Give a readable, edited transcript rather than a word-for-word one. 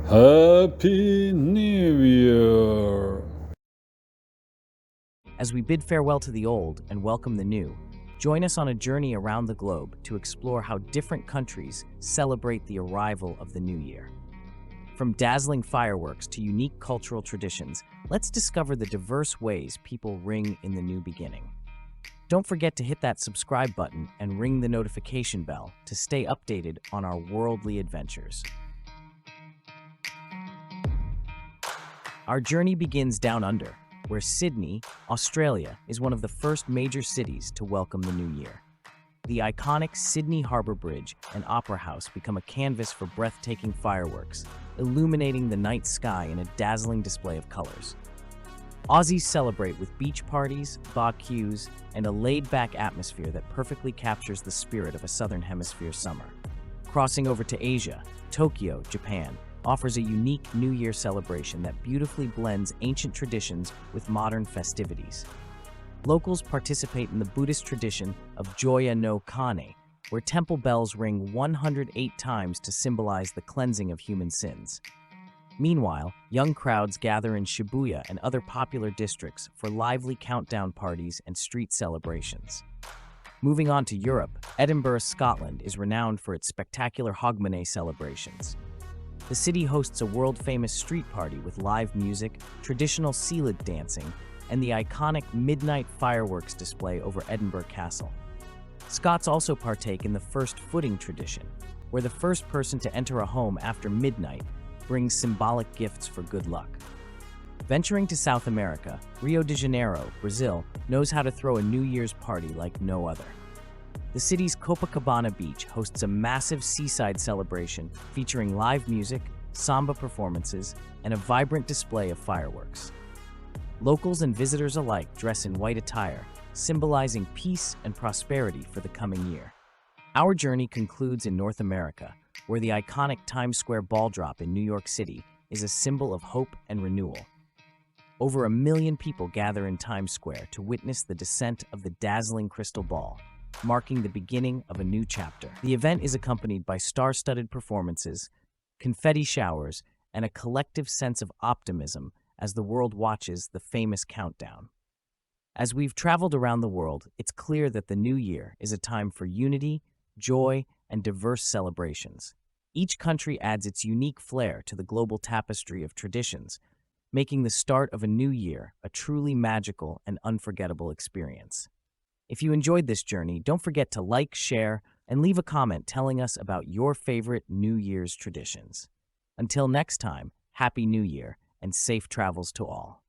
Happy New Year! As we bid farewell to the old and welcome the new, join us on a journey around the globe to explore how different countries celebrate the arrival of the new year. From dazzling fireworks to unique cultural traditions, let's discover the diverse ways people ring in the new beginning. Don't forget to hit that subscribe button and ring the notification bell to stay updated on our worldly adventures. Our journey begins down under, where Sydney, Australia, is one of the first major cities to welcome the new year. The iconic Sydney Harbour Bridge and Opera House become a canvas for breathtaking fireworks, illuminating the night sky in a dazzling display of colors. Aussies celebrate with beach parties, barbecues, and a laid-back atmosphere that perfectly captures the spirit of a Southern Hemisphere summer. Crossing over to Asia, Tokyo, Japan, offers a unique New Year celebration that beautifully blends ancient traditions with modern festivities. Locals participate in the Buddhist tradition of Joya no Kane, where temple bells ring 108 times to symbolize the cleansing of human sins. Meanwhile, young crowds gather in Shibuya and other popular districts for lively countdown parties and street celebrations. Moving on to Europe, Edinburgh, Scotland is renowned for its spectacular Hogmanay celebrations. The city hosts a world-famous street party with live music, traditional sealed dancing, and the iconic midnight fireworks display over Edinburgh Castle. Scots also partake in the first footing tradition, where the first person to enter a home after midnight brings symbolic gifts for good luck. Venturing to South America, Rio de Janeiro, Brazil, knows how to throw a New Year's party like no other. The city's Copacabana beach hosts a massive seaside celebration featuring live music, samba performances, and a vibrant display of fireworks. Locals and visitors alike dress in white attire, symbolizing peace and prosperity for the coming year. Our journey concludes in North America, where the iconic Times Square ball drop in New York City is a symbol of hope and renewal. Over 1 million people gather in Times Square to witness the descent of the dazzling crystal ball, marking the beginning of a new chapter. The event is accompanied by star-studded performances, confetti showers, and a collective sense of optimism as the world watches the famous countdown. As we've traveled around the world, it's clear that the new year is a time for unity, joy, and diverse celebrations. Each country adds its unique flair to the global tapestry of traditions, making the start of a new year a truly magical and unforgettable experience. If you enjoyed this journey, don't forget to like, share, and leave a comment telling us about your favorite New Year's traditions. Until next time, Happy New Year and safe travels to all.